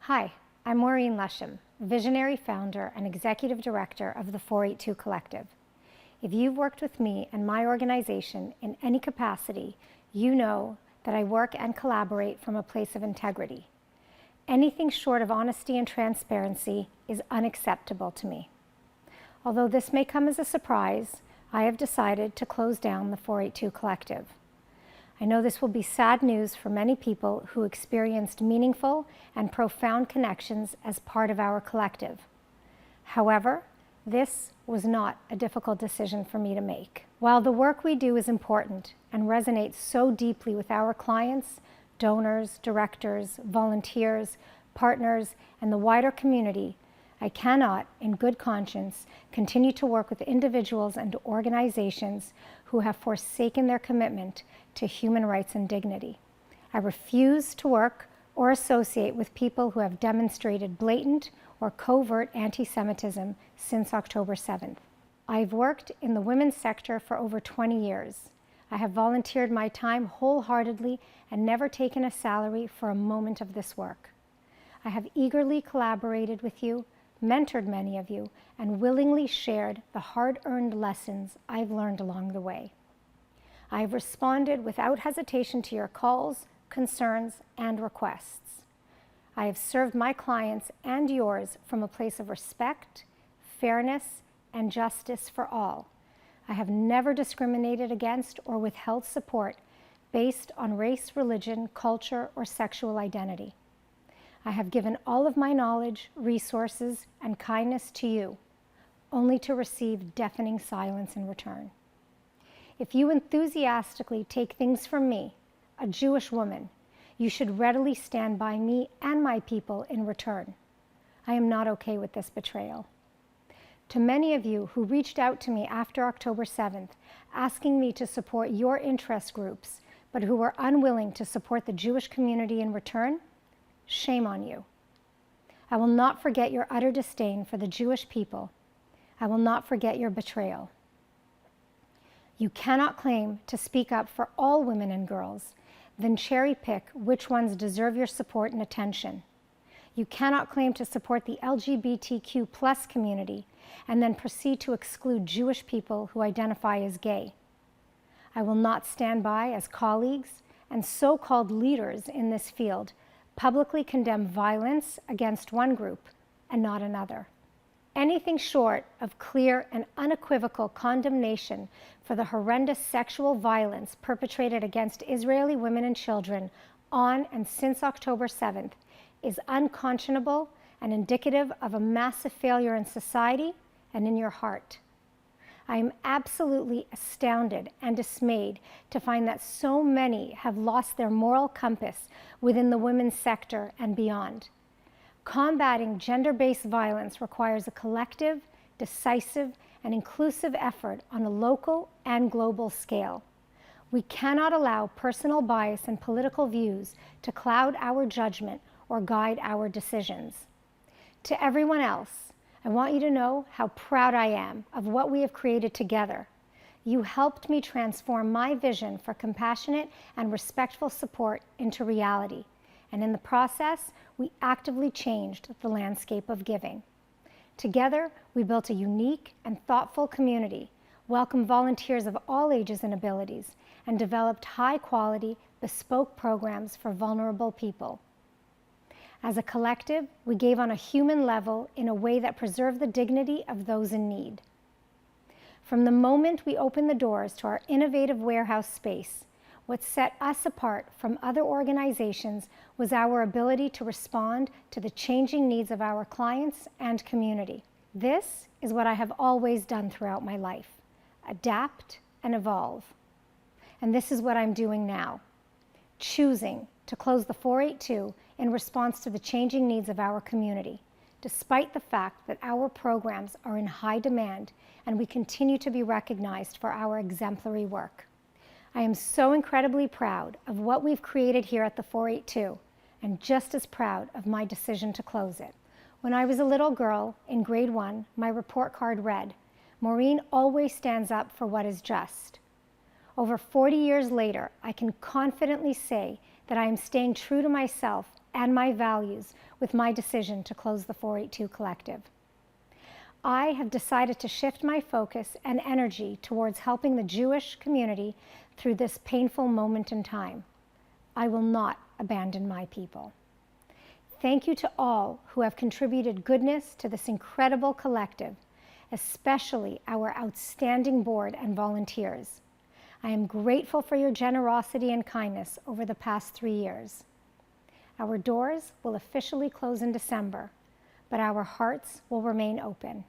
Hi, I'm Maureen Lesham, visionary founder and executive director of the 482 Collective. If you've worked with me and my organization in any capacity, you know that I work and collaborate from a place of integrity. Anything short of honesty and transparency is unacceptable to me. Although this may come as a surprise, I have decided to close down the 482 Collective. I know this will be sad news for many people who experienced meaningful and profound connections as part of our collective. However, this was not a difficult decision for me to make. While the work we do is important and resonates so deeply with our clients, donors, directors, volunteers, partners, and the wider community, I cannot, in good conscience, continue to work with individuals and organizations who have forsaken their commitment to human rights and dignity. I refuse to work or associate with people who have demonstrated blatant or covert anti-Semitism since October 7th. I've worked in the women's sector for over 20 years. I have volunteered my time wholeheartedly and never taken a salary for a moment of this work. I have eagerly collaborated with you, mentored many of you, and willingly shared the hard-earned lessons I've learned along the way. I have responded without hesitation to your calls, concerns, and requests. I have served my clients and yours from a place of respect, fairness, and justice for all. I have never discriminated against or withheld support based on race, religion, culture, or sexual identity. I have given all of my knowledge, resources, and kindness to you, only to receive deafening silence in return. If you enthusiastically take things from me, a Jewish woman, you should readily stand by me and my people in return. I am not okay with this betrayal. To many of you who reached out to me after October 7th, asking me to support your interest groups, but who were unwilling to support the Jewish community in return, shame on you. I will not forget your utter disdain for the Jewish people. I will not forget your betrayal. You cannot claim to speak up for all women and girls, then cherry pick which ones deserve your support and attention. You cannot claim to support the LGBTQ+ community and then proceed to exclude Jewish people who identify as gay. I will not stand by as colleagues and so-called leaders in this field publicly condemn violence against one group and not another. Anything short of clear and unequivocal condemnation for the horrendous sexual violence perpetrated against Israeli women and children on and since October 7th is unconscionable and indicative of a massive failure in society and in your heart. I am absolutely astounded and dismayed to find that so many have lost their moral compass within the women's sector and beyond. Combating gender-based violence requires a collective, decisive, and inclusive effort on a local and global scale. We cannot allow personal bias and political views to cloud our judgment or guide our decisions. To everyone else, I want you to know how proud I am of what we have created together. You helped me transform my vision for compassionate and respectful support into reality, and in the process, we actively changed the landscape of giving. Together, we built a unique and thoughtful community, welcomed volunteers of all ages and abilities, and developed high-quality, bespoke programs for vulnerable people. As a collective, we gave on a human level in a way that preserved the dignity of those in need. From the moment we opened the doors to our innovative warehouse space, what set us apart from other organizations was our ability to respond to the changing needs of our clients and community. This is what I have always done throughout my life: adapt and evolve. And this is what I'm doing now, choosing to close the 482 in response to the changing needs of our community, despite the fact that our programs are in high demand and we continue to be recognized for our exemplary work. I am so incredibly proud of what we've created here at the 482, and just as proud of my decision to close it. When I was a little girl in grade 1, my report card read, "Maureen always stands up for what is just." Over 40 years later, I can confidently say that I am staying true to myself and my values with my decision to close the 482 Collective. I have decided to shift my focus and energy towards helping the Jewish community through this painful moment in time. I will not abandon my people. Thank you to all who have contributed goodness to this incredible collective, especially our outstanding board and volunteers. I am grateful for your generosity and kindness over the past 3 years. Our doors will officially close in December, but our hearts will remain open.